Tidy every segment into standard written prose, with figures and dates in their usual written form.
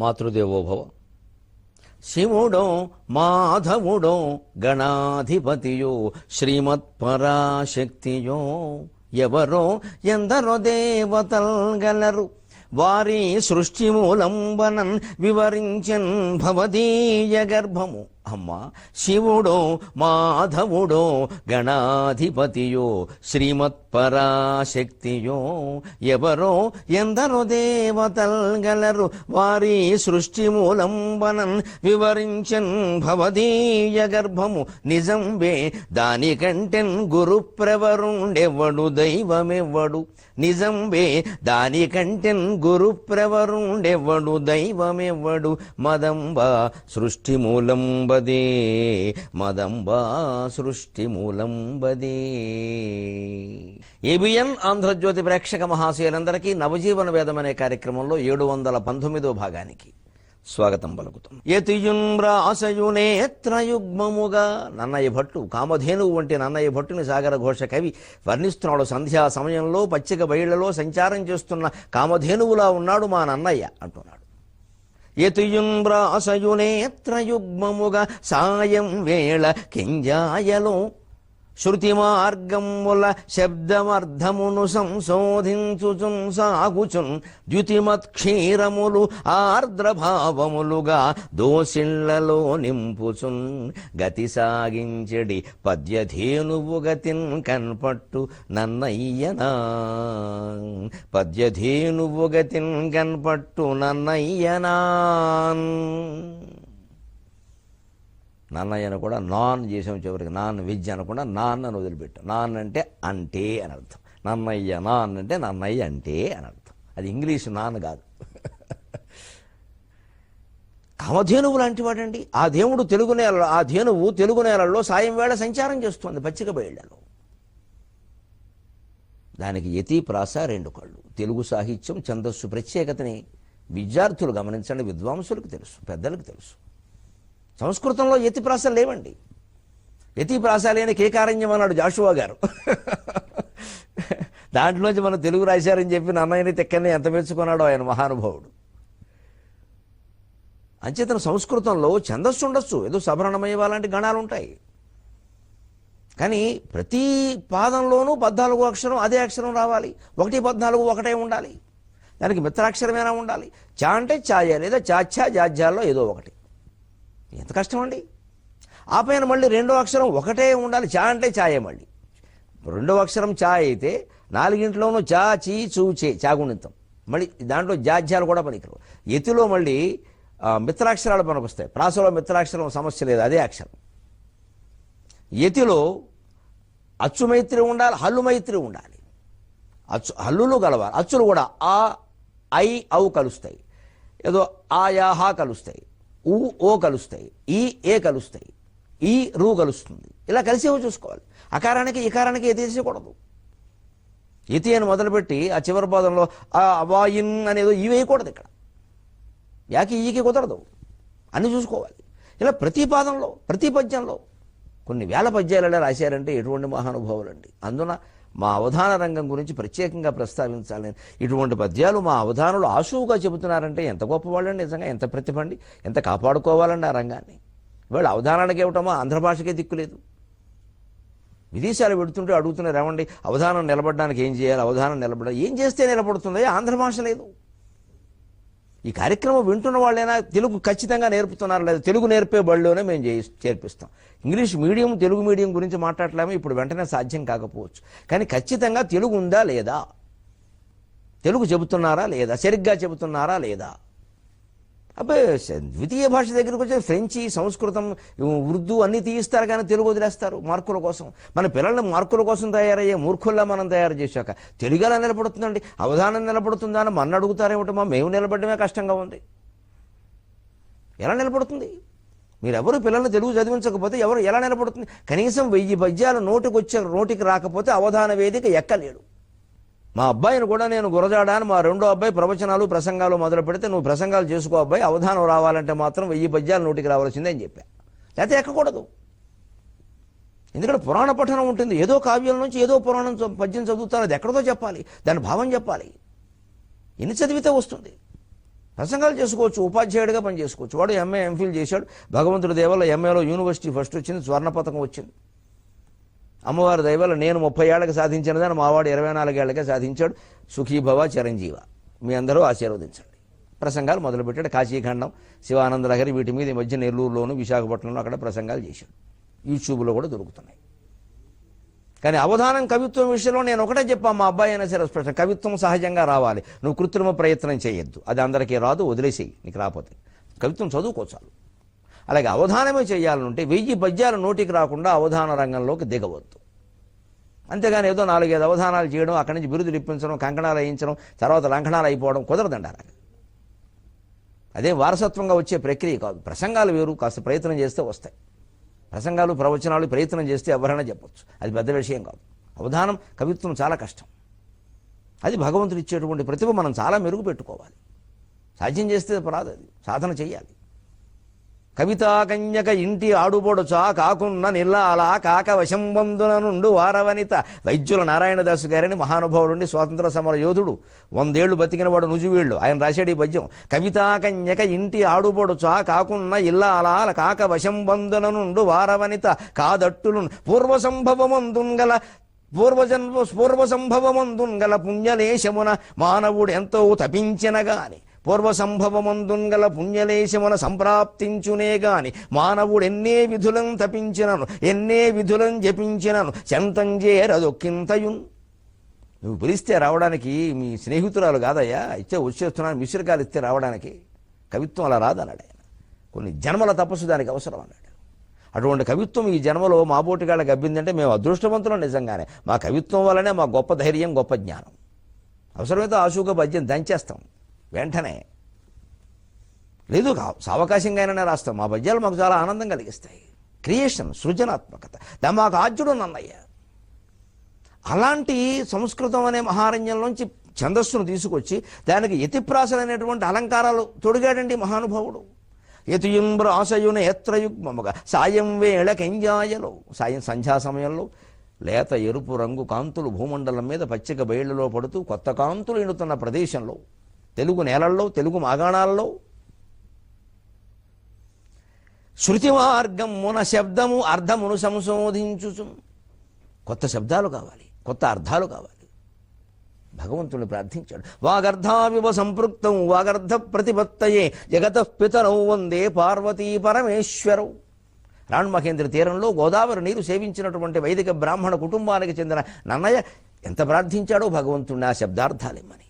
మాతృదేవోభవ. శివుడో మాధవుడో గణాధిపతియో శ్రీమత్పరాశక్తియో ఎవరో ఎందరో దేవతల్ గలరు వారి సృష్టి మూలంబనన్ వివరించన్ భవదీయ గర్భము. అమ్మ శివుడో మాధవుడో గణాధిపతియో శ్రీమత్పరాశక్తియో ఎవరో ఎందరో దేవతల్ గలరు వారి సృష్టి మూలంబనన్ వివరించన్ భవదీయ గర్భము. నిజంబే దానికంటెన్ గురుప్రవరుండెవ్వడు దైవమెవ్వడు. నిజంబే దానికంటెన్ గురుప్రవరుండెవ్వడు దైవమెవ్వడు. మదంబా సృష్టి మూలంబదే మదంబా సృష్టి మూలంబదే. ఏబిఎన్ ఆంధ్రజ్యోతి ప్రేక్షక మహాశయులందరికీ నవజీవన వేదం అనే కార్యక్రమంలో 719వ భాగానికి స్వాగతం పలుకుతాం. యతియున్రాసయునేత్రయుగ్మముగా నన్నయ్య భట్టు కామధేనువు వంటి నన్నయ్య భట్టుని సాగర ఘోష కవి వర్ణిస్తున్నాడు. సంధ్యా సమయంలో పచ్చిక బయళ్లలో సంచారం చేస్తున్న కామధేనువులా ఉన్నాడు మా నన్నయ్య అంటున్నాడు. యతియున్రాసయునేత్రయుగ్మముగా సాయం వేళ కింజాయలో శృతి మార్గముల శబ్దమర్థమును సంశోధించుచున్ సాగుచున్ ద్యుతిమత్ క్షీరములు ఆర్ద్రభావములుగా దోసిళ్లలో నింపుచున్ గతి సాగించెడి పద్యధేనువు గతిన్ కన్పట్టు నన్నయ్యనా. పద్యధేనువు గతిన్ కన్పట్టు నన్నయ్యనా. నన్నయ్యను కూడా నాన్ చేసాం, చివరికి నాన్ వెజ్ అనకుండా నాన్ అని వదిలిపెట్టాం. నాన్ అంటే అంటే అని అర్థం. నన్నయ్య నాన్ అంటే నన్నయ్య అంటే అని అర్థం. అది ఇంగ్లీష్ నాన్ కాదు. కామధేనువు లాంటి వాడండి ఆ దేవుడు. తెలుగు నేలలో ఆ ధేనువు తెలుగు నేలల్లో సాయం వేళ సంచారం చేస్తుంది పచ్చిక బయళ్లలో. దానికి యతి ప్రాస 2 కళ్ళు. తెలుగు సాహిత్యం ఛందస్సు ప్రత్యేకతని విద్యార్థులు గమనించండి, విద్వాంసులకు తెలుసు, పెద్దలకు తెలుసు. సంస్కృతంలో యతి ప్రాసలు లేవండి. యతి ప్రాస లేని కేకారణ్యం అన్నాడు జాషువా గారు. దాంట్లోంచి మనం తెలుగు రాశారని చెప్పి నన్నయ్యని తెక్కని ఎంత మెచ్చుకున్నాడో ఆయన మహానుభావుడు. అంచేతన సంస్కృతంలో ఛందస్సు ఉండొచ్చు, ఏదో సభరణమయ్య లాంటి గణాలు ఉంటాయి. కానీ ప్రతి పాదంలోనూ 14 అక్షరం అదే అక్షరం రావాలి. 1 14 ఒకటే ఉండాలి. దానికి మిత్రాక్షరమైనా ఉండాలి. చా అంటే ఛాయ లేదా చాఛా జాజ్యాల్లో ఏదో ఒకటి. ఎంత కష్టం అండి. ఆ పైన మళ్ళీ 2వ అక్షరం ఒకటే ఉండాలి. చా అంటే ఛాయే. మళ్ళీ 2వ అక్షరం చా అయితే 4గింట్లోనూ చా చీ చూ చే చాగుణితం. మళ్ళీ దాంట్లో జాజ్యాలు కూడా పనికిరావు. యతిలో మళ్ళీ మిత్రాక్షరాలు పనికొస్తాయి. ప్రాసలో మిత్రాక్షరం సమస్య లేదు, అదే అక్షరం. యతిలో అచ్చుమైత్రి ఉండాలి, హల్లుమైత్రి ఉండాలి. హల్లులు కలవాలి, అచ్చులు కూడా ఆ ఐ ఔ కలుస్తాయి. ఏదో ఆ యా హా కలుస్తాయి, ఊ ఓ కలుస్తాయి, ఈ ఏ కలుస్తాయి, ఈ రూ కలుస్తుంది. ఇలా కలిసేవో చూసుకోవాలి. అకారానికి ఇకారానికి యతి తీసేయకూడదు. యతి అని మొదలుపెట్టి ఆ చివరి పాదంలో వాయిన్ అనేదో ఈ వేయకూడదు. ఇక్కడ యాకి ఈకి కుదరదు. అన్నీ చూసుకోవాలి. ఇలా ప్రతి పాదంలో ప్రతి పద్యంలో కొన్ని వేల పద్యాలలో రాశారంటే ఎటువంటి మహానుభావులండి. అందున మా అవధాన రంగం గురించి ప్రత్యేకంగా ప్రస్తావించాలని ఇటువంటి పద్యాలు మా అవధానులు ఆశువుగా చెబుతున్నారంటే ఎంత గొప్పవాళ్ళండి. నిజంగా ఎంత ప్రతిభ అండి. ఎంత కాపాడుకోవాలండి ఆ రంగాన్ని. వీళ్ళు అవధానానికి ఏమిటమో ఆంధ్ర భాషకే దిక్కులేదు. విదేశాలు పెడుతుంటే అడుగుతున్నారు, ఏమండి అవధానం నిలబడడానికి ఏం చేయాలి, అవధానం నిలబడాలి, ఏం చేస్తే నిలబడుతుంది? ఆంధ్ర భాష లేదు. ఈ కార్యక్రమం వింటున్న వాళ్ళైనా తెలుగు ఖచ్చితంగా నేర్పుతున్నారు లేదా? తెలుగు నేర్పే బడిలోనే మేము చేర్పిస్తాం. ఇంగ్లీష్ మీడియం తెలుగు మీడియం గురించి మాట్లాడలేమో ఇప్పుడు వెంటనే సాధ్యం కాకపోవచ్చు. కానీ ఖచ్చితంగా తెలుగు ఉందా లేదా, తెలుగు చెబుతున్నారా లేదా, సరిగ్గా చెబుతున్నారా లేదా. అబ్బాయి ద్వితీయ భాష దగ్గరికి వచ్చే ఫ్రెంచి, సంస్కృతం, ఉర్దూ అన్నీ తీయిస్తారు కానీ తెలుగు వదిలేస్తారు మార్కుల కోసం. మన పిల్లల్ని మార్కుల కోసం తయారయ్యే మూర్ఖుల్లా మనం తయారు చేశాక తెలుగు ఎలా నిలబడుతుందండి, అవధానం నిలబడుతుందా అని మన అడుగుతారేమిటమా? మేము నిలబడమే కష్టంగా ఉంది. ఎలా నిలబడుతుంది? మీరెవరు పిల్లల్ని తెలుగు చదివించకపోతే ఎవరు ఎలా నిలబడుతుంది? కనీసం 1000 పద్యాలు నోటికి రాకపోతే అవధాన వేదిక ఎక్కలేడు. మా అబ్బాయిని కూడా నేను గురజాడ అని మా 2వ అబ్బాయి ప్రవచనాలు ప్రసంగాలు మొదలు పెడితే, నువ్వు ప్రసంగాలు చేసుకో అబ్బాయి, అవధానం రావాలంటే మాత్రం 1000 పద్యాలు నోటికి రావాల్సిందే అని చెప్పా. లేకపోతే ఎక్కకూడదు. ఎందుకంటే పురాణ పఠనం ఉంటుంది. ఏదో కావ్యం నుంచి ఏదో పురాణం పద్యం చదువుతారు, అది ఎక్కడితో చెప్పాలి, దాని భావం చెప్పాలి. ఎన్ని చదివితే వస్తుంది? ప్రసంగాలు చేసుకోవచ్చు, ఉపాధ్యాయుడిగా పని చేసుకోవచ్చు. వాడు ఎంఏ ఎంఫిల్ చేశాడు, భగవంతుడి దయవల్ల ఎంఏలో యూనివర్సిటీ ఫస్ట్ వచ్చింది, స్వర్ణ పథకం వచ్చింది. అమ్మవారి దయవల్ల నేను 30 ఏళ్ళకి సాధించినదని మావాడు 24 ఏళ్ళకే సాధించాడు. సుఖీభవ చిరంజీవ. మీ అందరూ ఆశీర్వదించండి. ప్రసంగాలు మొదలుపెట్టాడు. కాశీఖండం, శివానంద లహరి వీటి మీద ఈ మధ్య నెల్లూరులోను విశాఖపట్నంలో అక్కడ ప్రసంగాలు చేశాడు. యూట్యూబ్లో కూడా దొరుకుతున్నాయి. కానీ అవధానం కవిత్వం విషయంలో నేను ఒకటే చెప్పాను, మా అబ్బాయి అయినా సరే ప్రశ్న, కవిత్వం సహజంగా రావాలి, నువ్వు కృత్రిమ ప్రయత్నం చేయొద్దు. అది అందరికీ రాదు, వదిలేసేయి, నీకు రాకపోతే. కవిత్వం చదువుకోచాలు. అలాగే అవధానమే చేయాలనుంటే 1000 పద్యాలు నోటికి రాకుండా అవధాన రంగంలోకి దిగవద్దు. అంతేగాని ఏదో 4-5 అవధానాలు చేయడం, అక్కడి నుంచి బిరుదులు ఇప్పించడం, కంకణాలు వేయించడం, తర్వాత లంకణాలు అయిపోవడం కుదరదంటారు. అదే వారసత్వంగా వచ్చే ప్రక్రియ కాదు. ప్రసంగాలు వేరు, కాస్త ప్రయత్నం చేస్తే వస్తాయి. ప్రసంగాలు ప్రవచనాలు ప్రయత్నం చేస్తే ఎవరైనా చెప్పచ్చు, అది పెద్ద విషయం కాదు. అవధానం కవిత్వం చాలా కష్టం. అది భగవంతుడు ఇచ్చేటువంటి ప్రతిభ మనం చాలా మెరుగు పెట్టుకోవాలి. సాధ్యం చేస్తే రాదు, అది సాధన చేయాలి. కవితా కన్యక ఇంటి ఆడుబొడుచా కాకున్న నిల్లాలా కాక వశంబందున నుండు వారవనిత. వైద్యుల నారాయణదాసు గారని మహానుభావుడుండి స్వాతంత్ర సమర యోధుడు, 100 ఏళ్లు బతికిన వాడు నుజువీళ్ళు. ఆయన రాశాడు ఈ పద్యం. కవితా కన్యక ఇంటి ఆడుబొడుచా కాకున్న ఇల్లాలా కాక వశంబందున నుండు వారవనిత కాదట్టులు పూర్వ సంభవమందుంగల పుణ్యలేశమున మానవుడు ఎంతో తపించిన గాని, పూర్వ సంభవమందుంగల పుణ్యలేశమున సంప్రాప్తించునే గాని, మానవుడు ఎన్నే విధులను తపించినను ఎన్నే విధులను జపించినను చెంతంజేరదొక్కింతయున్. నువ్వు పిలిస్తే రావడానికి మీ స్నేహితురాలు కాదయ్యా, ఇచ్చే వచ్చేస్తున్నాను మిశ్రకాలు ఇస్తే రావడానికి. కవిత్వం అలా రాదన్నాడు ఆయన. కొన్ని జన్మల తపస్సు దానికి అవసరం అన్నాడు. అటువంటి కవిత్వం ఈ జన్మలో మా బోటిగాళ్ళకి అబ్బిందంటే మేము అదృష్టవంతులం. నిజంగానే మా కవిత్వం వల్లనే మా గొప్ప ధైర్యం, గొప్ప జ్ఞానం. అవసరమైతే ఆశుగా పద్యం దంచేస్తాం వెంటనే, లేదు సావకాశంగా అయినా రాస్తాం. మా పద్యాలు మాకు చాలా ఆనందం కలిగిస్తాయి. క్రియేషన్, సృజనాత్మకత, మాకు ఆద్యుడు నన్నయ్య. అలాంటి సంస్కృతం అనే మహారణ్యంలోంచి ఛందస్సును తీసుకొచ్చి దానికి యతిప్రాసలైనటువంటి అలంకారాలు తొడిగాడండి మహానుభావుడు. యతియుంబ్రాసయున ఎత్రయుగ్మముగా సాయం వేళ కెంజాయలో, సాయం సంధ్యా సమయంలో లేత ఎరుపు రంగు కాంతులు భూమండలం మీద పచ్చిక బయళ్లలో పడుతూ కొత్త కాంతులు ఎన్నుతున్న ప్రదేశంలో, తెలుగు నేలల్లో, తెలుగు మాగాణాల్లో శృతి మార్గమున శబ్దము అర్థమును సంశోధించుచు. కొత్త శబ్దాలు కావాలి, కొత్త అర్థాలు కావాలి. భగవంతుని ప్రార్థించాడు. వాగర్ధావివ సంపృక్తం వాగర్ధ ప్రతిపత్తయే జగతః పితరౌ వందే పార్వతీ పరమేశ్వరౌ. రాణ్మహేంద్ర తీరంలో గోదావరి నీరు సేవించినటువంటి వైదిక బ్రాహ్మణ కుటుంబానికి చెందిన నన్నయ్య ఎంత ప్రార్థించాడో భగవంతుడిని ఆ శబ్దార్థాలిమ్మని.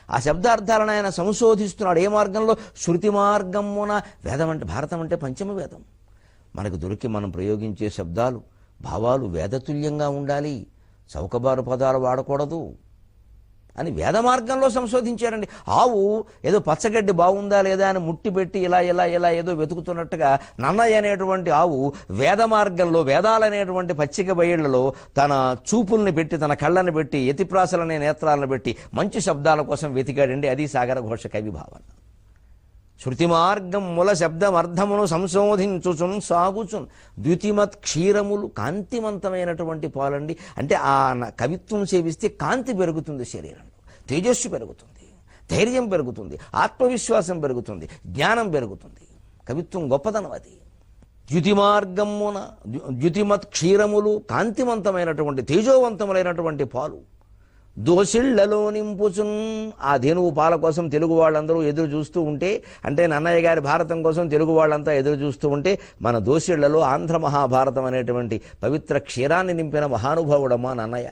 ఆ శబ్దార్థాలను ఆయన సంశోధిస్తున్నాడు. ఏ మార్గంలో? శృతి మార్గమున. వేదం అంటే, భారతం అంటే పంచమ వేదం. మనకు దొరికి మనం ప్రయోగించే శబ్దాలు, భావాలు వేదతుల్యంగా ఉండాలి. చౌకబారు పదాలు వాడకూడదు అని వేద మార్గంలో సంశోధించారండి. ఆవు ఏదో పచ్చగడ్డి బాగుందా లేదా అని ముట్టి పెట్టి ఇలా ఇలా ఇలా ఏదో వెతుకుతున్నట్టుగా నన్నయ్య అనేటువంటి ఆవు వేద మార్గంలో, వేదాలనేటువంటి పచ్చిక బయళ్లలో తన చూపుల్ని పెట్టి, తన కళ్ళని పెట్టి, యతిప్రాసలనే నేత్రాలను పెట్టి మంచి శబ్దాల కోసం వెతికాడండి. అది సాగర ఘోష కవి భావన. శృతి మార్గం మూల శబ్దమర్థమును సంశోధించుచున్ సాగుచున్ ద్యుతిమత్ క్షీరములు. కాంతివంతమైనటువంటి పాలండి. అంటే ఆ కవిత్వం సేవిస్తే కాంతి పెరుగుతుంది, శరీరంలో తేజస్సు పెరుగుతుంది, ధైర్యం పెరుగుతుంది, ఆత్మవిశ్వాసం పెరుగుతుంది, జ్ఞానం పెరుగుతుంది. కవిత్వం గొప్పదనం అది. ద్యుతి మార్గమున ద్యుతిమత్ క్షీరములు, కాంతివంతమైనటువంటి తేజోవంతములైనటువంటి పాలు దోసిళ్లలో నింపుచున్. ఆ ధేనువు పాల కోసం తెలుగు వాళ్ళందరూ ఎదురు చూస్తూ ఉంటే, అంటే నన్నయ్య గారి భారతం కోసం తెలుగు వాళ్ళంతా ఎదురు చూస్తూ ఉంటే, మన దోసిళ్లలో ఆంధ్ర మహాభారతం అనేటువంటి పవిత్ర క్షీరాన్ని నింపిన మహానుభావుడమ్మా నన్నయ్య.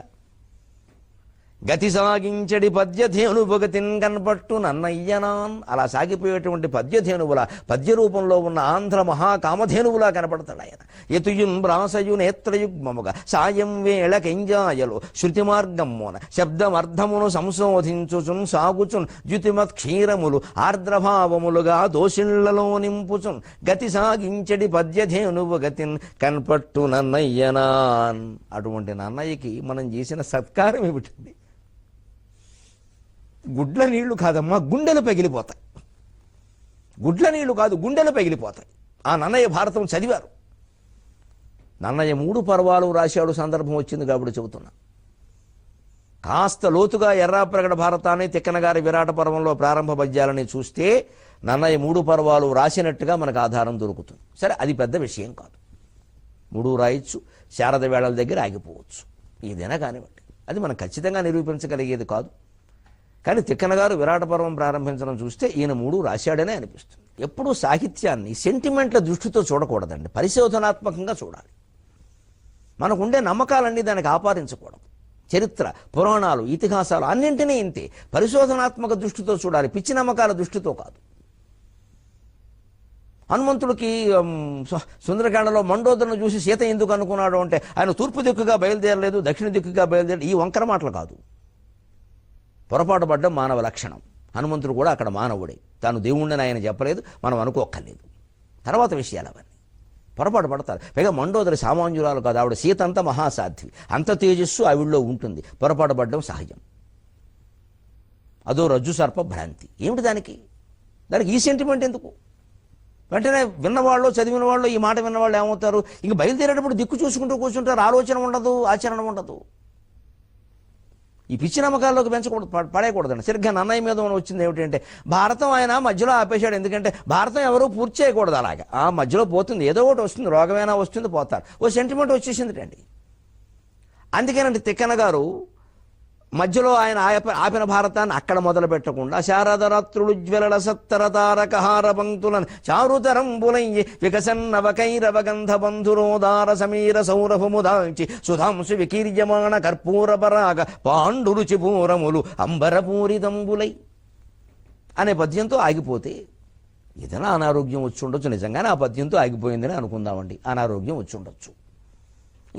గతి సాగించడి పద్యధేనుభగతిన్ కనపట్టు నన్నయ్యనాన్. అలా సాగిపోయేటువంటి పద్యధేనువుల, పద్య రూపంలో ఉన్న ఆంధ్ర మహాకామధేనువులా కనపడతాడు ఆయన. యతుయున్ బ్రాసయు నేత్రయుగ్మముగా సాయం వేళ కెంజాయలో శృతి మార్గమున శబ్దమర్థమును సంశోధించుచున్ సాగుచున్ ద్యుతిమత్ క్షీరములు ఆర్ద్రభావములుగా దోషిళ్లలో నింపుచున్. గతి సాగించడి పద్యధేనువు గతిన్ కనపట్టు నన్నయ్యనాన్. అటువంటి నన్నయ్యకి మనం చేసిన సత్కారం ఏమిటండి? గుడ్ల నీళ్లు కాదమ్మా, గుండెలు పగిలిపోతాయి. గుడ్ల నీళ్లు కాదు, గుండెలు పగిలిపోతాయి. ఆ నన్నయ్య భారతం చదివారు. నన్నయ్య 3 పర్వాలు రాశాడు. సందర్భం వచ్చింది కాబట్టి చెబుతున్నా. కాస్త లోతుగా ఎర్రాప్రగడ భారతాన్ని తిక్కన గారి విరాట పర్వంలో ప్రారంభ పద్యాలని చూస్తే నన్నయ్య 3 పర్వాలు రాసినట్టుగా మనకు ఆధారం దొరుకుతుంది. సరే, అది పెద్ద విషయం కాదు. 3 రాయొచ్చు, శారద వేళల దగ్గర ఆగిపోవచ్చు, ఏదైనా కానివ్వండి. అది మనం ఖచ్చితంగా నిరూపించగలిగేది కాదు. కానీ తిక్కన గారు విరాట పర్వం ప్రారంభించడం చూస్తే ఈయన 3 రాశాడనే అనిపిస్తుంది. ఎప్పుడూ సాహిత్యాన్ని సెంటిమెంట్ల దృష్టితో చూడకూడదండి, పరిశోధనాత్మకంగా చూడాలి. మనకుండే నమ్మకాలన్నీ దానికి ఆపాదించకూడదు. చరిత్ర, పురాణాలు, ఇతిహాసాలు అన్నింటినీ ఇంతే పరిశోధనాత్మక దృష్టితో చూడాలి, పిచ్చి నమ్మకాల దృష్టితో కాదు. హనుమంతుడికి సుందరకాండలో మండోదరను చూసి సీత ఎందుకు అనుకున్నాడు అంటే ఆయన తూర్పు దిక్కుగా బయలుదేరలేదు, దక్షిణ దిక్కుగా బయలుదేరలేదు. ఈ వంకర మాటలు కాదు. పొరపాటు పడ్డం మానవ లక్షణం. హనుమంతుడు కూడా అక్కడ మానవుడే, తాను దేవుణ్ణని ఆయన చెప్పలేదు, మనం అనుకోక్కర్లేదు. తర్వాత విషయాలు అవన్నీ పొరపాటు పడతారు. పైగా మండోదరి సామాన్యురాలు కాదు, ఆవిడ సీత అంత మహాసాధ్వి, అంత తేజస్సు ఆవిడలో ఉంటుంది. పొరపాటు పడ్డం సహజం. అదో రజ్జు సర్ప భ్రాంతి. ఏమిటి దానికి ఈ సెంటిమెంట్ ఎందుకు? వెంటనే విన్నవాళ్ళు, చదివిన వాళ్ళు, ఈ మాట విన్నవాళ్ళు ఏమవుతారు? ఇంక బయలుదేరేటప్పుడు దిక్కు చూసుకుంటూ కూర్చుంటారు, ఆలోచన ఉండదు, ఆచరణ ఉండదు. ఈ పిచ్చి నమ్మకాల్లోకి పడేయకూడదండి. సరిగ్గా నన్నయ్య మీద వచ్చింది ఏమిటంటే భారతం ఆయన మధ్యలో ఆపేశాడు. ఎందుకంటే భారతం ఎవరూ పూర్తి చేయకూడదు. అలాగే ఆ మధ్యలో పోతుంది, ఏదో ఒకటి వస్తుంది, రోగమైనా వస్తుంది, పోతారు. ఓ సెంటిమెంట్ వచ్చేసింది అండి. అందుకేనండి తిక్కన గారు మధ్యలో ఆయన ఆపిన భారతాన్ని అక్కడ మొదలు పెట్టకుండా శారదరాత్రులు జ్వలల సత్తర తారకహార పంక్తులను చారుతరంబులయ్యి వికసన్నవకైరవగంధ బంధురోదార సమీర సౌరభము దాల్చి సుధాంశు వికీర్యమాణ కర్పూర పరాగ పాండురుచి పూరములు అంబరపూరితంబులై అనే పద్యంతో ఆగిపోతే ఏదైనా అనారోగ్యం వచ్చి ఉండొచ్చు. నిజంగానే ఆ పద్యంతో ఆగిపోయిందని అనుకుందామండి. అనారోగ్యం వచ్చి ఉండొచ్చు,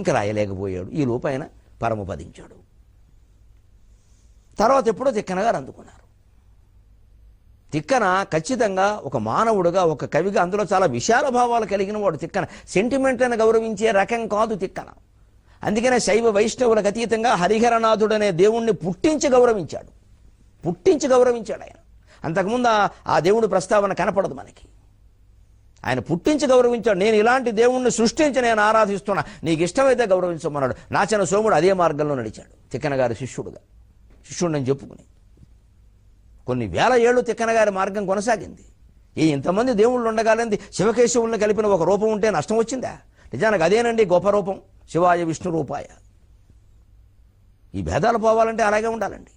ఇంకా రాయలేకపోయాడు. ఈ లోపు ఆయన పరమపదించాడు. తర్వాత ఎప్పుడో తిక్కన గారు అందుకున్నారు. తిక్కన ఖచ్చితంగా ఒక మానవుడుగా, ఒక కవిగా, అందులో చాలా విశాల భావాలు కలిగిన వాడు తిక్కన. సెంటిమెంట్లను గౌరవించే రకం కాదు తిక్కన. అందుకనే శైవ వైష్ణవులకు అతీతంగా హరిహరనాథుడనే దేవుణ్ణి పుట్టించి గౌరవించాడు ఆయన. అంతకుముందు ఆ దేవుడి ప్రస్తావన కనపడదు మనకి. ఆయన పుట్టించి గౌరవించాడు. నేను ఇలాంటి దేవుణ్ణి సృష్టించి నేను ఆరాధిస్తున్నా, నీకు ఇష్టమైతే గౌరవించమన్నాడు. నాచన సోముడు అదే మార్గంలో నడిచాడు తిక్కన గారి శిష్యుడని చెప్పుకుని. కొన్ని వేల ఏళ్ళు తిక్కన గారి మార్గం కొనసాగింది. ఇంతమంది దేవుళ్ళు ఉండగాలంది శివకేశవుల్ని కలిపిన ఒక రూపం ఉంటే నష్టం వచ్చిందా? నిజానికి అదేనండి గొప్ప రూపం, శివాయ విష్ణు రూపాయ. ఈ భేదాలు పోవాలంటే అలాగే ఉండాలండి.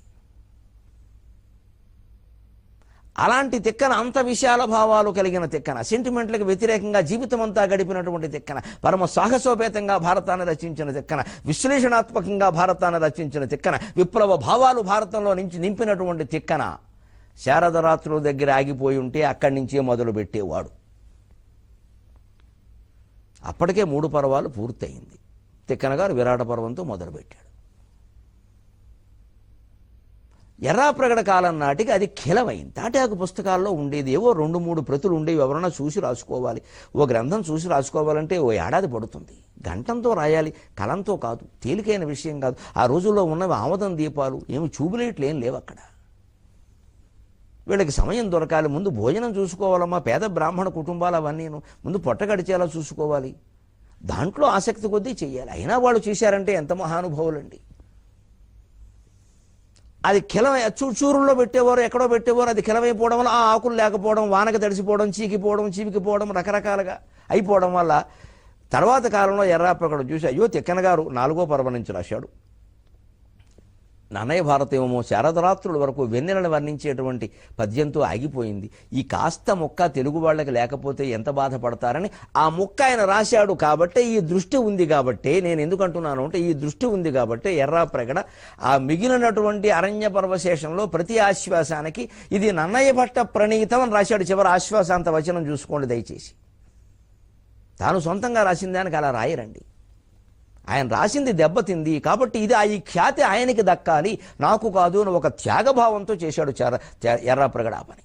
అలాంటి తిక్కన, అంత విశాల భావాలు కలిగిన తిక్కన, సెంటిమెంట్లకు వ్యతిరేకంగా జీవితం అంతా గడిపినటువంటి తిక్కన, పరమ సాహసోపేతంగా భారతాన్ని రచించిన తిక్కన, విశ్లేషణాత్మకంగా భారతాన్ని రచించిన తిక్కన, విప్లవ భావాలు భారతంలో నుంచి నింపినటువంటి తిక్కన శారదరాత్రుల దగ్గర ఆగిపోయి ఉంటే అక్కడి నుంచే మొదలు పెట్టేవాడు. అప్పటికే 3 పర్వాలు పూర్తయింది. తిక్కన గారు విరాట పర్వంతో మొదలుపెట్టాడు. ఎర్రాప్రగడ కాలం నాటికి అది ఖిలమైంది. తాటాకు పుస్తకాల్లో ఉండేది ఏవో 2-3 ప్రతులు ఉండేవి. ఎవరన్నా చూసి రాసుకోవాలి. ఓ గ్రంథం చూసి రాసుకోవాలంటే ఓ ఏడాది పడుతుంది. గంటంతో రాయాలి, కలంతో కాదు. తేలికైన విషయం కాదు. ఆ రోజుల్లో ఉన్నవి ఆమదం దీపాలు, ఏమి ట్యూబ్లైట్లు ఏం లేవు అక్కడ. వీళ్ళకి సమయం దొరకాలి. ముందు భోజనం చూసుకోవాలమ్మా. పేద బ్రాహ్మణ కుటుంబాలు అవన్నీ ముందు పొట్ట గడిచేలా చూసుకోవాలి. దాంట్లో ఆసక్తి కొద్దీ చెయ్యాలి. అయినా వాళ్ళు చేశారంటే ఎంత మహానుభావులండి. అది కిలమై చూరుల్లో పెట్టేవారు, ఎక్కడో పెట్టేవారు. అది కిలమైపోవడం వల్ల ఆ ఆకులు లేకపోవడం, వానక తడిసిపోవడం, చీకిపోవడం రకరకాలుగా అయిపోవడం వల్ల తర్వాత కాలంలో ఎర్రాప్రగడ చూసి అయ్యో తిక్కన గారు 4వ పర్వం నుంచి రాశాడు. నన్నయ్య భారతేమో శారదరాత్రుల వరకు వెన్నెలను వర్ణించేటువంటి పద్యంతో ఆగిపోయింది. ఈ కాస్త ముక్క తెలుగు వాళ్ళకి లేకపోతే ఎంత బాధపడతారని ఆ ముక్క ఆయన రాశాడు. కాబట్టి ఈ దృష్టి ఉంది. కాబట్టి నేను ఎందుకంటున్నాను అంటే ఈ దృష్టి ఉంది కాబట్టి ఎర్రాప్రగడ ఆ మిగిలినటువంటి అరణ్య పర్వశేషంలో ప్రతి ఆశ్వాసానికి ఇది నన్నయ్య భట్ట ప్రణీతం అని రాశాడు. చివరి ఆశ్వాసాంత వచనం చూసుకోండి దయచేసి. తాను సొంతంగా రాసిన దానికి అలా రాయరండి. ఆయన రాసింది దెబ్బతింది కాబట్టి ఇది ఈ ఖ్యాతి ఆయనకి దక్కాలి, నాకు కాదు అని ఒక త్యాగభావంతో చేశాడు ఎర్రాప్రగడ పని.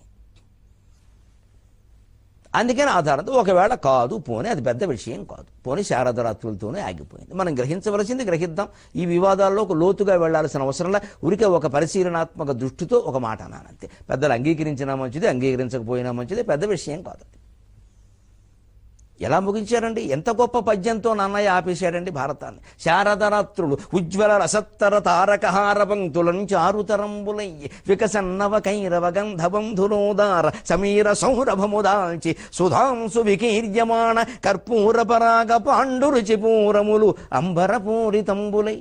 అందుకని ఆధారంతో ఒకవేళ కాదు పోనీ అది పెద్ద విషయం కాదు, పోనీ శారదరాత్రులతోనే ఆగిపోయింది. మనం గ్రహించవలసింది గ్రహిద్దాం. ఈ వివాదాల్లో ఒక లోతుగా వెళ్లాల్సిన అవసరంలా ఉరికే ఒక పరిశీలనాత్మక దృష్టితో ఒక మాట అన్నానంతే. పెద్దలు అంగీకరించినా మంచిది, అంగీకరించకపోయినా మంచిది, పెద్ద విషయం కాదు. ఎలా ముగించారండి? ఎంత గొప్ప పద్యంతో నన్నయ్య ఆపేశాడండి భారతాన్ని. శారదరాత్రులు ఉజ్వల రసత్తర తారకహార పంక్తులంచి ఆరుతరంబులయ్యి వికసన్నవ కైరవ గంధబంధురోదార సమీర సౌరభముదాల్చి సుధాంసు వికీర్యమాణ కర్పూర పరాగ పాండురుచిపూరములు అంబరపూరితంబులై.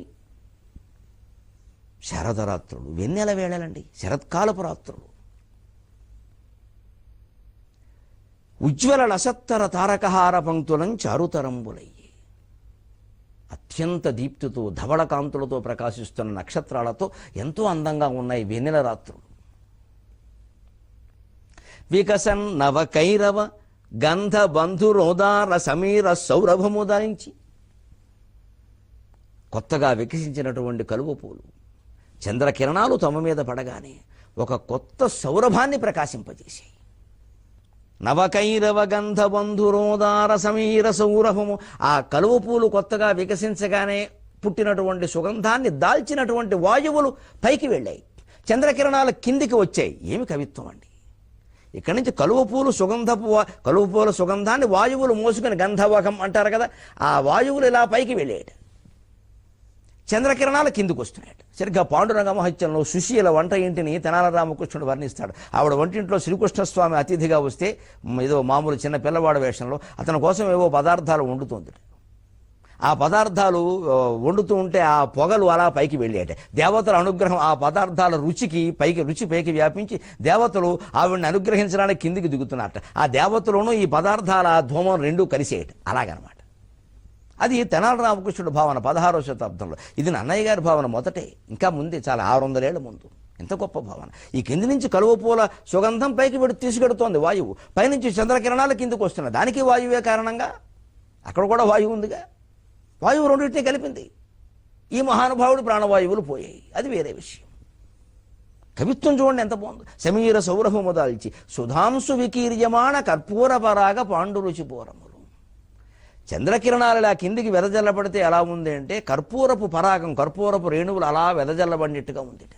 శారదరాత్రులు వెన్నెల వేళలండి, శరత్కాలపు రాత్రులు. ఉజ్వల నసత్తర తారకహార పంక్తులం చారుతరంబులయ్యి. అత్యంత దీప్తితో ధవళ కాంతులతో ప్రకాశిస్తున్న నక్షత్రాలతో ఎంతో అందంగా ఉన్నాయి వెన్నెల రాత్రులు. వికసన్ నవకైరవ గంధ బంధురోదార సమీర సౌరభము ధరించి కొత్తగా వికసించినటువంటి కలువ పూలు చంద్రకిరణాలు తమ మీద పడగానే ఒక కొత్త సౌరభాన్ని ప్రకాశింపజేశాయి. నవకైరవ గంధ బంధురోదార సమీర సౌరభము. ఆ కలువ పూలు కొత్తగా వికసించగానే పుట్టినటువంటి సుగంధాన్ని దాల్చినటువంటి వాయువులు పైకి వెళ్ళాయి, చంద్రకిరణాలు కిందికి వచ్చాయి. ఏమి కవిత్వం అండి! ఇక్కడి నుంచి కలువ పూల సుగంధాన్ని వాయువులు మోసుకుని గంధవకం అంటారు కదా, ఆ వాయువులు ఇలా పైకి వెళ్ళాయట, చంద్రకిరణాలు కిందికి వస్తున్నాయట. సరిగ్గా పాండురంగ మహత్యంలో సుశీల వంట ఇంటిని తెనాల రామకృష్ణుడు వర్ణిస్తాడు. ఆవిడ వంటింట్లో శ్రీకృష్ణస్వామి అతిథిగా వస్తే ఏదో మామూలు చిన్న పిల్లవాడి వేషంలో అతని కోసం ఏవో పదార్థాలు వండుతుంది. ఆ పదార్థాలు వండుతూ ఉంటే ఆ పొగలు అలా పైకి వెళ్ళేట. దేవతల అనుగ్రహం ఆ పదార్థాల రుచి పైకి వ్యాపించి దేవతలు ఆవిడని అనుగ్రహించడానికి కిందికి దిగుతున్నట్ట. ఆ దేవతలను ఈ పదార్థాల ధూమం రెండూ కలిసేయట. అలాగనమాట. అది తెనాల రామకృష్ణుడు భావన 16వ శతాబ్దంలో. ఇది నన్నయ్య గారి భావన మొదటే, ఇంకా ముందే, చాలా 600 ఏళ్ల ముందు. ఎంత గొప్ప భావన! ఈ కింది నుంచి కలువ పూల సుగంధం పైకి తీసుకెడుతోంది వాయువు, పైనుంచి చంద్రకిరణాలు కిందికి వస్తున్నాయి. దానికి వాయువే కారణంగా. అక్కడ కూడా వాయువు ఉందిగా, వాయువు రెండింటినీ కలిపింది. ఈ మహానుభావుడు ప్రాణవాయువులు పోయాయి, అది వేరే విషయం. కవిత్వం చూడండి ఎంత బాగుంది. సమీర సౌరభము దాల్చి సుధాంసు వికీర్యమాణ కర్పూర పరాగ పాండురుచిపూరములు. చంద్రకిరణాలు ఇలా కిందికి వెదజల్లబడితే ఎలా ఉంది అంటే కర్పూరపు పరాగం, కర్పూరపు రేణువులు అలా వెదజల్లబడినట్టుగా ఉందిట.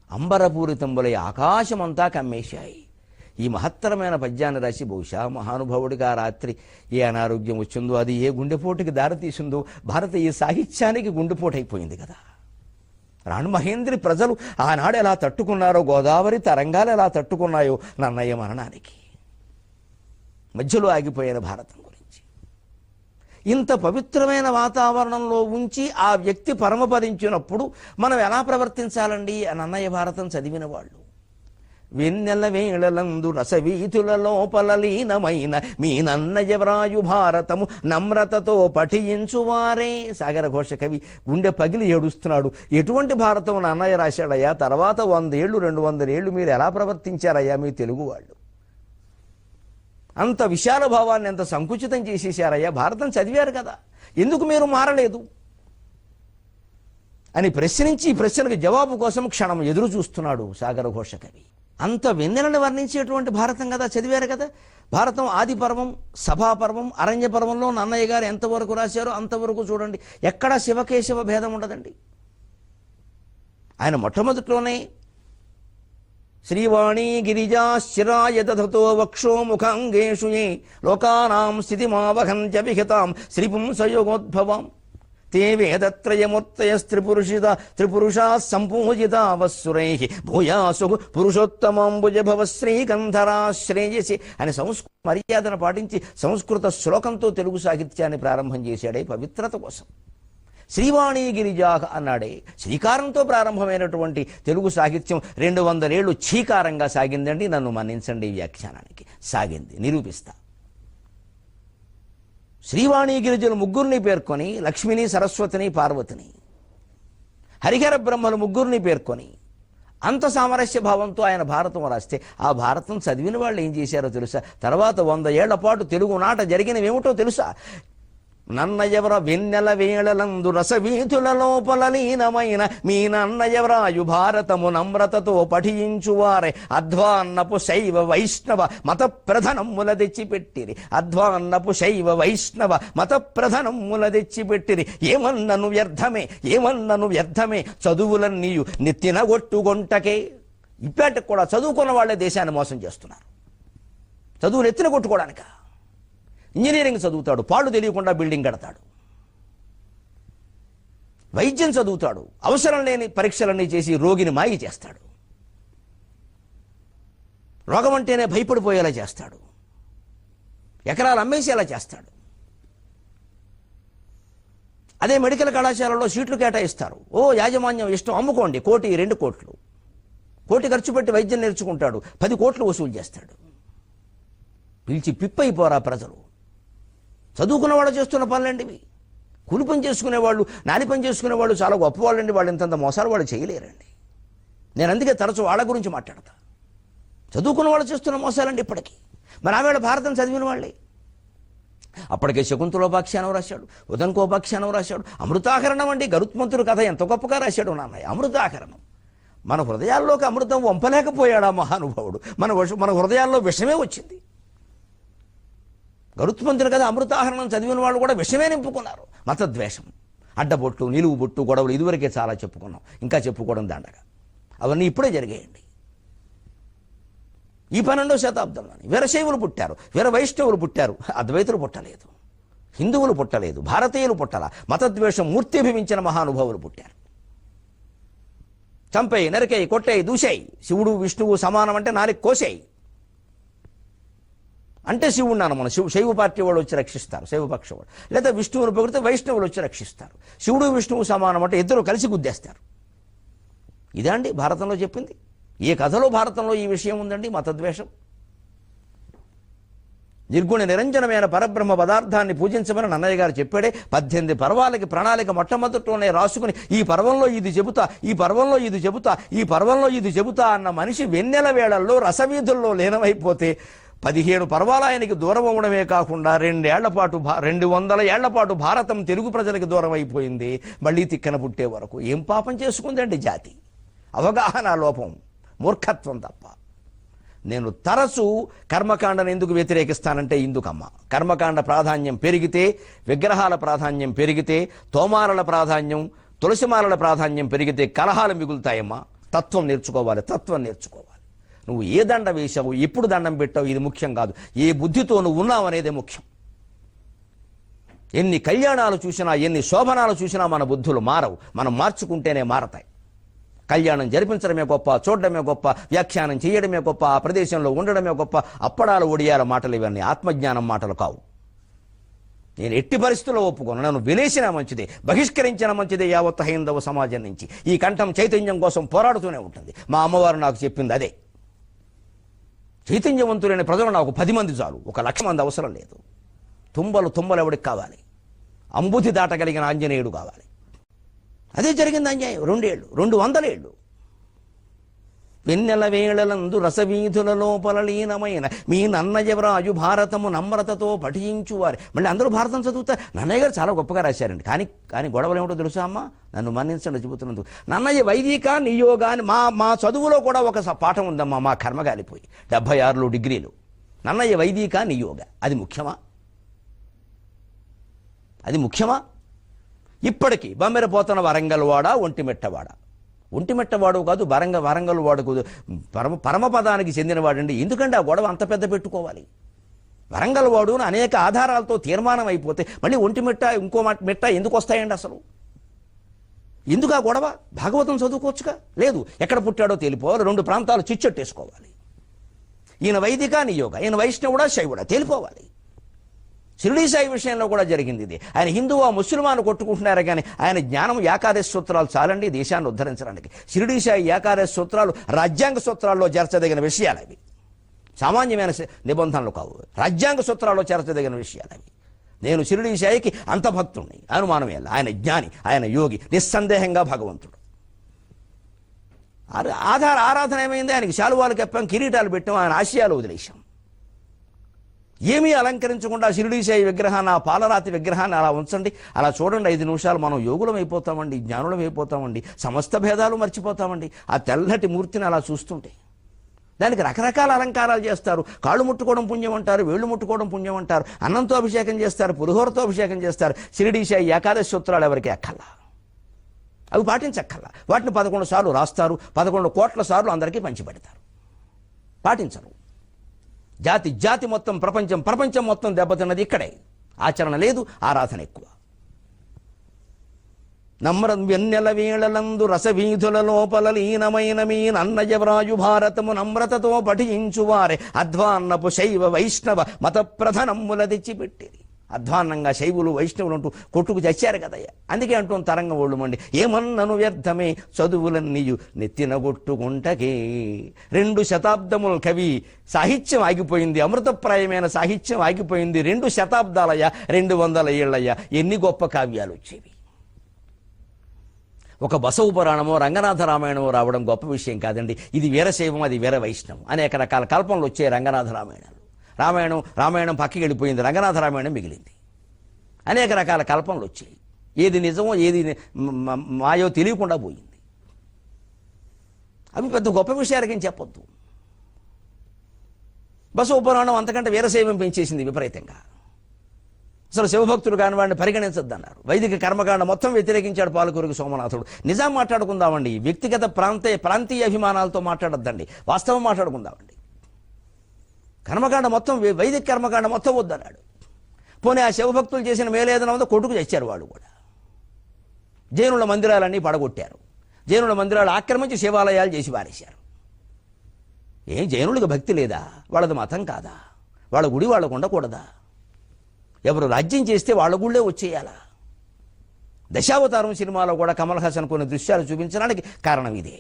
అంబరపూరితంబులై ఆకాశమంతా కమ్మేశాయి. ఈ మహత్తరమైన పద్యాన్ని రాసి బహుశా మహానుభావుడిగా రాత్రి ఏ అనారోగ్యం వచ్చిందో, అది ఏ గుండెపోటుకి దారితీసిందో, భారతీయ సాహిత్యానికి గుండెపోటు అయిపోయింది కదా. రాణి మహేంద్రి ప్రజలు ఆనాడు ఎలా తట్టుకున్నారో, గోదావరి తరంగాలు ఎలా తట్టుకున్నాయో నన్నయ్య మరణానికి. మధ్యలో ఆగిపోయిన భారతం గురించి ఇంత పవిత్రమైన వాతావరణంలో ఉంచి ఆ వ్యక్తి పరమపదించినప్పుడు మనం ఎలా ప్రవర్తించాలండి? నన్నయ్య భారతం చదివిన వాళ్ళు. వెన్నెల వేళలందు రసవీతుల లోపల లీనమైన మీ నన్నయ్య వ్రాయు భారతము నమ్రతతో పఠించువారే. సాగర ఘోష కవి గుండె పగిలి ఏడుస్తున్నాడు. ఎటువంటి భారతం నన్నయ్య రాశాడయ్యా? తర్వాత 100 ఏళ్ళు 200 ఏళ్ళు మీరు ఎలా ప్రవర్తించారయ్యా మీ తెలుగు వాళ్ళు? అంత విశాల భావాన్ని ఎంత సంకుచితం చేసేశారయ్యా? భారతం చదివారు కదా, ఎందుకు మీరు మారలేదు అని ప్రశ్నించి ఈ ప్రశ్నకు జవాబు కోసం క్షణం ఎదురు చూస్తున్నాడు సాగర ఘోష కవి. అంత వెన్నెలను వర్ణించేటువంటి భారతం కదా, చదివారు కదా. భారతం ఆది పర్వం, సభాపర్వం, అరణ్య పర్వంలో నన్నయ్య గారు ఎంతవరకు రాశారో అంతవరకు చూడండి. ఎక్కడా శివకేశవ భేదం ఉండదండి. ఆయన మొట్టమొదటిలోనే శ్రీవాణీ గిరిజాశ్చిరాయ దధతో వక్షో ముఖాంగేషు ఏ లోకానాం స్థితిమావహంత్య విహితాం శ్రీపుంసయోగోద్భవాం తే వేదత్రయమూర్తయస్త్రిపురుషా సంపూజితా వస్సురైః భూయాసు పురుషోత్తమాంబుజభవ శ్రీగంధరాశ్రేయసి అని మర్యాదను పాటించి సంస్కృత శ్లోకంతో తెలుగు సాహిత్యాన్ని ప్రారంభం చేశాడే పవిత్రత కోసం. శ్రీవాణీ గిరిజాహ అన్నాడే. శ్రీకారంతో ప్రారంభమైనటువంటి తెలుగు సాహిత్యం 200 ఏళ్ళు ఛీకారంగా సాగిందండి. నన్ను మన్నించండి, వ్యాఖ్యానానికి సాగింది, నిరూపిస్తా. శ్రీవాణీ గిరిజలు ముగ్గురిని పేర్కొని, లక్ష్మిని, సరస్వతిని, పార్వతిని, హరిహర బ్రహ్మలు ముగ్గురిని పేర్కొని అంత సామరస్య భావంతో ఆయన భారతం రాస్తే ఆ భారతం చదివిన వాళ్ళు ఏం చేశారో తెలుసా? తర్వాత 100 ఏళ్ల పాటు తెలుగు నాట జరిగినవేమిటో తెలుసా? నన్నయ్యవర వెన్నెల వేళలందు రసవీధుల లోపల లీనమైన మీ నన్నయ్యవరాయు భారతము నమ్రతతో పఠించువారే అధ్వాన్నపు శైవ వైష్ణవ మత ప్రధనముల తెచ్చిపెట్టిరి. అధ్వాన్నపు శైవ వైష్ణవ మత ప్రధనముల తెచ్చిపెట్టిరి. ఏమన్నను వ్యర్థమే చదువులన్నీయు నెత్తిన కొట్టుకొంటకే. ఇప్పటికి కూడా చదువుకున్న వాళ్ళే దేశాన్ని మోసం చేస్తున్నారు. చదువులు ఎత్తిన కొట్టుకోవడానిక. ఇంజనీరింగ్ చదువుతాడు, పాళ్ళు తెలియకుండా బిల్డింగ్ కడతాడు. వైద్యం చదువుతాడు, అవసరం లేని పరీక్షలన్నీ చేసి రోగిని మాయ చేస్తాడు. రోగం అంటేనే భయపడిపోయేలా చేస్తాడు. ఎకరాలు అమ్మేసేలా చేస్తాడు. అదే మెడికల్ కళాశాలలో సీట్లు కేటాయిస్తారు. యాజమాన్యం ఇష్టం, అమ్ముకోండి, 1 కోటి 2 కోట్లు, 1 కోటి ఖర్చు పెట్టి వైద్యం నేర్చుకుంటాడు, 10 కోట్లు వసూలు చేస్తాడు. పిలిచి పిప్పైపోరా ప్రజలు. చదువుకున్న వాళ్ళు చేస్తున్న పనులండి ఇవి. కూలి పని చేసుకునేవాళ్ళు, నాని పని చేసుకునేవాళ్ళు చాలా గొప్పవాళ్ళండి. వాళ్ళు ఇంతంత మోసాలు వాళ్ళు చేయలేరండి. నేను అందుకే తరచు వాళ్ళ గురించి మాట్లాడతా. చదువుకున్న వాళ్ళు చేస్తున్న మోసాలండి ఇప్పటికీ. మరి ఆవేళ భారతం చదివిన వాళ్ళే. అప్పటికే శకుంతలోపాఖ్యానం రాశాడు, ఉదంకోపాఖ్యానం రాశాడు. అమృతాహరణం అండి, గరుత్మంతుడు కథ ఎంత గొప్పగా రాశాడు నాన్నయ్య. అమృతాహరణం. మన హృదయాల్లోకి అమృతం వంపలేకపోయాడు ఆ మహానుభావుడు. మన హృదయాల్లో విషమే వచ్చింది. గరుత్మంతుని కథ అమృతాహరణం చదివిన వాళ్ళు కూడా విషమే నింపుకున్నారు. మతద్వేషం, అడ్డబొట్లు, నిలువు బొట్టు గొడవలు ఇదివరకే చాలా చెప్పుకున్నాం. ఇంకా చెప్పుకోవడం దండగా. అవన్నీ ఇప్పుడే జరిగాయండి. ఈ 12వ శతాబ్దంలోని వీరశైవులు పుట్టారు, వీర వైష్ణవులు పుట్టారు, అద్వైతులు పుట్టలేదు, హిందువులు పుట్టలేదు, భారతీయులు పుట్టల. మతద్వేషం మూర్తిభవించిన మహానుభావులు పుట్టారు. చంపేయి, నరికేయి, కొట్టేయి, దూసేయి. శివుడు విష్ణువు సమానం అంటే 4 కోసేయి అంటే శివుడు నాన్న. మన శైవ పార్టీ వాళ్ళు వచ్చి రక్షిస్తారు, శైవపక్ష వాళ్ళు. లేదా విష్ణువుని పొగిడితే వైష్ణవులు వచ్చి రక్షిస్తారు. శివుడు విష్ణువు సమానం అంటే ఇద్దరు కలిసి గుద్దేస్తారు. ఇదే అండి భారతంలో చెప్పింది. ఏ కథలో భారతంలో ఈ విషయం ఉందండి? మతద్వేషం. నిర్గుణ నిరంజనమైన పరబ్రహ్మ పదార్థాన్ని పూజించమని నన్నయ్య గారు చెప్పాడే. 18 పర్వాలకి ప్రణాళిక మొట్టమొదటిలోనే రాసుకుని ఈ పర్వంలో ఇది చెబుతా, ఈ పర్వంలో ఇది చెబుతా, ఈ పర్వంలో ఇది చెబుతా అన్న మనిషి వెన్నెల వేళల్లో రసవీధుల్లో లీనమైపోతే 17 పర్వాల ఆయనకి దూరం అవ్వడమే కాకుండా 200 ఏళ్ల పాటు భారతం తెలుగు ప్రజలకు దూరం అయిపోయింది. మళ్ళీ తిక్కన పుట్టే వరకు ఏం పాపం చేసుకుందండి జాతి? అవగాహన లోపం, మూర్ఖత్వం తప్ప. నేను తరచూ కర్మకాండను ఎందుకు వ్యతిరేకిస్తానంటే ఇందుకమ్మా. కర్మకాండ ప్రాధాన్యం పెరిగితే, విగ్రహాల ప్రాధాన్యం పెరిగితే, తోమారల ప్రాధాన్యం, తులసిమాలల ప్రాధాన్యం పెరిగితే కలహాలు మిగులుతాయమ్మా. తత్వం నేర్చుకోవాలి, తత్వం నేర్చుకోవాలి. నువ్వు ఏ దండ వేశావు, ఎప్పుడు దండం పెట్టావు, ఇది ముఖ్యం కాదు. ఏ బుద్ధితో నువ్వు ఉన్నావు అనేదే ముఖ్యం. ఎన్ని కళ్యాణాలు చూసినా, ఎన్ని శోభనాలు చూసినా మన బుద్ధులు మారవు. మనం మార్చుకుంటేనే మారతాయి. కళ్యాణం జరిపించడమే గొప్ప, చూడడమే గొప్ప, వ్యాఖ్యానం చేయడమే గొప్ప, ఆ ప్రదేశంలో ఉండడమే గొప్ప. అప్పడాలు ఒడియాల మాటలు ఇవన్నీ ఆత్మజ్ఞానం మాటలు కావు. నేను ఎట్టి పరిస్థితుల్లో ఒప్పుకోను. నన్ను వినేసినా మంచిదే, బహిష్కరించిన మంచిదే యావత్ హైందవ సమాజం నుంచి. ఈ కంఠం చైతన్యం కోసం పోరాడుతూనే ఉంటుంది. మా అమ్మవారు నాకు చెప్పింది అదే. చైతన్యవంతులైన ప్రజలు నాకు 10 మంది చాలు, 1,00,000 మంది అవసరం లేదు. తుమ్మలు ఎవడికి కావాలి? అంబుధి దాటగలిగిన ఆంజనేయుడు కావాలి. అదే జరిగింది అన్యాయం. 2 ఏళ్ళు, 200 ఏళ్ళు. వెన్నెల వేళలందు రసవీధుల లోపల లీనమైన మీ నన్నయవరాజు భారతము నమ్రతతో పఠించువారు. మళ్ళీ అందరూ భారతం చదువుతారు. నన్నయ్య గారు చాలా గొప్పగా రాశారండి. కానీ గొడవలు ఏమిటో తెలుసా అమ్మ? నన్ను మన్నించండి చెబుతున్నందుకు. నన్నయ్య వైదిక నియోగ అని మా చదువులో కూడా ఒక పాఠం ఉందమ్మా. మా కర్మగాలిపోయి 76 డిగ్రీలు. నన్నయ్య వైదిక నియోగ. అది ముఖ్యమా? అది ముఖ్యమా? ఇప్పటికీ బమ్మెరపోతన వరంగల్వాడ, ఒంటిమెట్టవాడు కాదు, వరంగల్ వాడుకు పరమపదానికి చెందినవాడండి. ఎందుకంటే ఆ గొడవ అంత పెద్ద పెట్టుకోవాలి? వరంగల్ వాడు అనేక ఆధారాలతో తీర్మానం అయిపోతే మళ్ళీ ఒంటిమెట్ట, ఇంకో మెట్ట ఎందుకు వస్తాయండి అసలు? ఎందుకు ఆ గొడవ? భాగవతం చదువుకోవచ్చుగా. లేదు, ఎక్కడ పుట్టాడో తేలిపోవాలి. 2 ప్రాంతాలు చిచ్చొట్టేసుకోవాలి. ఈయన వైదిక నియోగ, ఈయన వైష్ణవుడా శైవుడా తేలిపోవాలి. షిరిడీ సాయి విషయంలో కూడా జరిగింది ఇది. ఆయన హిందువా ముస్లిమాను కొట్టుకుంటున్నారు కానీ ఆయన జ్ఞానం ఏకాదశి సూత్రాలు చాలండి దేశాన్ని ఉద్ధరించడానికి. షిరిడీ సాయి ఏకాదశి సూత్రాలు రాజ్యాంగ సూత్రాల్లో చేర్చదగిన విషయాలు అవి. సామాన్యమైన నిబంధనలు కావు, రాజ్యాంగ సూత్రాల్లో చేర్చదగిన విషయాలు అవి. నేను షిరిడీ సాయికి అంత భక్తుడిని, అనుమానం ఎలా. ఆయన జ్ఞాని, ఆయన యోగి, నిస్సందేహంగా భగవంతుడు. ఆరాధన ఏమైంది? ఆయనకి శాలువాలు కప్పాం, కిరీటాలు పెట్టాం, ఆయన ఆశయాలు వదిలేశాం. ఏమీ అలంకరించకుండా షిరిడీ సాయి విగ్రహాన్ని, ఆ పాలరాతి విగ్రహాన్ని అలా ఉంచండి, అలా చూడండి. 5 నిమిషాలు మనం యోగులం అయిపోతామండి, జ్ఞానులం అయిపోతామండి, సమస్త భేదాలు మర్చిపోతామండి. ఆ తెల్లటి మూర్తిని అలా చూస్తుంటే దానికి రకరకాల అలంకారాలు చేస్తారు. కాళ్ళు ముట్టుకోవడం పుణ్యం అంటారు, వేళ్ళు ముట్టుకోవడం పుణ్యం అంటారు, అన్నంతో అభిషేకం చేస్తారు, పులిహోరతో అభిషేకం చేస్తారు. షిరిడీ సాయి ఏకాదశి సూత్రాలు ఎవరికి ఎక్కల్లా, అవి పాటించక్కల్లా. వాటిని 11 సార్లు రాస్తారు, 11 కోట్ల సార్లు అందరికీ పంచిపెడతారు. పాటించరు. జాతి జాతి మొత్తం, ప్రపంచం ప్రపంచం మొత్తం దెబ్బతిన్నది ఇక్కడే. ఆచరణ లేదు, ఆరాధన ఎక్కువ. నమ్రం వెన్నెల వేళలందు రసవీధుల లోపల లీనమైన మీ నన్నయవ్రాయు భారతము నమ్రతతో పఠించువారే అధ్వాన్నపు శైవ వైష్ణవ మత ప్రధానమ్ముల తెచ్చిపెట్టిరి. అధ్వాన్నంగా శైవులు వైష్ణవులు అంటూ కొట్టుకు చచ్చారు కదయ్యా. అందుకే అంటూ తరంగం ఒళ్ళు మండి ఏమన్నను వ్యర్థమే చదువులన్నీయు నెత్తిన కొట్టుకుంటకే. 2 శతాబ్దముల కవి సాహిత్యం ఆగిపోయింది, అమృతప్రాయమైన సాహిత్యం ఆగిపోయింది. 2 శతాబ్దాలయ్యా, 200 ఏళ్ళయ్యా, ఎన్ని గొప్ప కావ్యాలు వచ్చేవి. ఒక బసవ పురాణమో రంగనాథ రామాయణమో రావడం గొప్ప విషయం కాదండి. ఇది వీరశైవం, అది వీర వైష్ణవం. అనేక రకాల కల్పనలు వచ్చే రంగనాథ రామాయణాలు. రామాయణం పక్కకి వెళ్ళిపోయింది, రంగనాథ రామాయణం మిగిలింది. అనేక రకాల కల్పనలు వచ్చాయి. ఏది నిజమో ఏది మాయో తెలియకుండా పోయింది. అవి పెద్ద గొప్ప విషయాలకేం చెప్పొద్దు. బసవ పురాణం అంతకంటే వీరశైవం పెంచేసింది విపరీతంగా. అసలు శివభక్తులు కాని వాడిని పరిగణించొద్దన్నారు. వైదిక కర్మకాండ మొత్తం వ్యతిరేకించాడు పాలకురికి సోమనాథుడు. నిజం మాట్లాడుకుందామండి, వ్యక్తిగత ప్రాంతీయ అభిమానాలతో మాట్లాడొద్దండి, వాస్తవం మాట్లాడుకుందామండి. కర్మకాండ మొత్తం, వైదిక కర్మకాండ మొత్తం వద్దన్నాడు. పోనీ ఆ శివభక్తులు చేసిన మేలేదన ఉందో కొట్టుకు తెచ్చారు వాళ్ళు కూడా. జైనుల మందిరాలన్నీ పడగొట్టారు, జైనుల మందిరాలు ఆక్రమించి శివాలయాలు చేసి పారేశారు. ఏం జైనులకు భక్తి లేదా? వాళ్ళది మతం కాదా? వాళ్ళ గుడి వాళ్ళకు ఉండకూడదా? ఎవరు రాజ్యం చేస్తే వాళ్ళ గుళ్ళే వచ్చేయాలా? దశావతారం సినిమాలో కూడా కమల్ హాసన్ కొన్ని దృశ్యాలు చూపించడానికి కారణం ఇదే.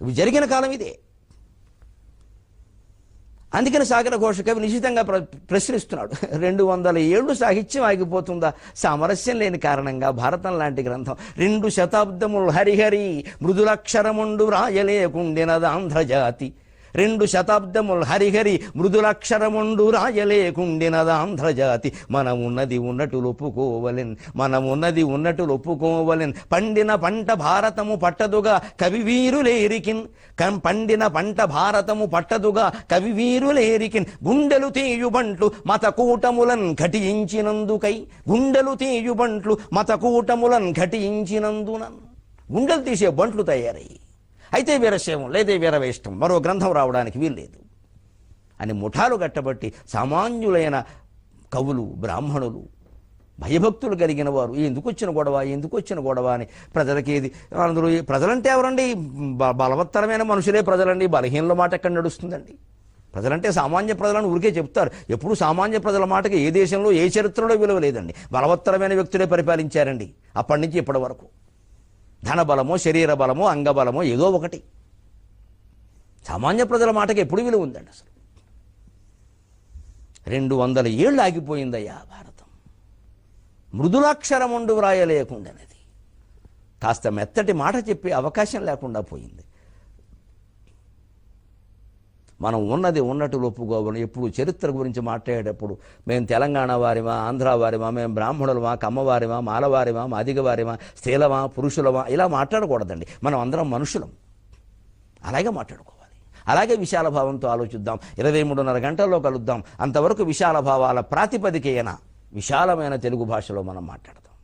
ఇవి జరిగిన కాలం ఇదే. అందుకని సాగర ఘోష కవి నిశ్చితంగా ప్రశ్నిస్తున్నాడు, 200 ఏళ్ళు సాహిత్యం ఆగిపోతుందా సామరస్యం లేని కారణంగా? భారతం లాంటి గ్రంథం 2 శతాబ్దములు హరిహరి మృదులక్షరముండు రాయలేకుండినది ఆంధ్రజాతి. 2 శతాబ్దములు హరిహరి మృదులక్షరముండు రాయలేకుండినది ఆంధ్రజాతి. మనమున్నది ఉన్నట్టు ఒప్పుకోవలెన్ పండిన పంట భారతము పట్టదుగా కవివీరులేరికిన్. పండిన పంట భారతము పట్టదుగా కవివీరులేరికిన్. గుండెలు తీయుబంట్లు మతకూటములన్ ఘటించినందుకై. గుండెలు తీయుబంట్లు మతకూటములన్ ఘటించినందునన్. గుండెలు తీసే బంట్లు తయారయ్యి. అయితే వీరశైవం లేదే వీరవైష్ణవం, మరో గ్రంథం రావడానికి వీల్లేదు అని ముఠాలు గట్టబట్టి సామాన్యులైన కవులు, బ్రాహ్మణులు, భయభక్తులు కలిగిన వారు ఎందుకు వచ్చిన గొడవ అని ప్రజలకి అందరూ. ప్రజలంటే ఎవరండి? బలవత్తరమైన మనుషులే ప్రజలండి. బలహీనల మాట ఎక్కడ నడుస్తుందండి? ప్రజలంటే సామాన్య ప్రజలను ఊరికే చెప్తారు. ఎప్పుడు సామాన్య ప్రజల మాటకి ఏ దేశంలో ఏ చరిత్రలో విలువ లేదండి. బలవత్తరమైన వ్యక్తులే పరిపాలించారండి అప్పటి నుంచి ఇప్పటి వరకు. ధనబలమో శరీర బలమో అంగబలమో ఏదో ఒకటి. సామాన్య ప్రజల మాటకి ఎప్పుడు విలువ ఉందండి? అసలు 200 ఏళ్ళు ఆగిపోయిందయ్యా భారతం. మృదులాక్షరముండు వ్రాయలేకుండానది. కాస్త మెత్తటి మాట చెప్పే అవకాశం లేకుండా పోయింది. మనం ఉన్నట్టు ఒప్పుకోవాలి. ఎప్పుడు చరిత్ర గురించి మాట్లాడేటప్పుడు మేము తెలంగాణ వారిమా, ఆంధ్ర వారిమా, మేము బ్రాహ్మణులమా, కమ్మవారిమా, మాలవారిమా, మాదిగవారిమా, స్త్రీలమా, పురుషులమా ఇలా మాట్లాడకూడదండి. మనం అందరం మనుషులం. అలాగే మాట్లాడుకోవాలి. అలాగే విశాల భావంతో ఆలోచిద్దాం. 23:30 గంటల్లో కలుద్దాం. అంతవరకు విశాల భావాల ప్రాతిపదికైన విశాలమైన తెలుగు భాషలో మనం మాట్లాడదాం.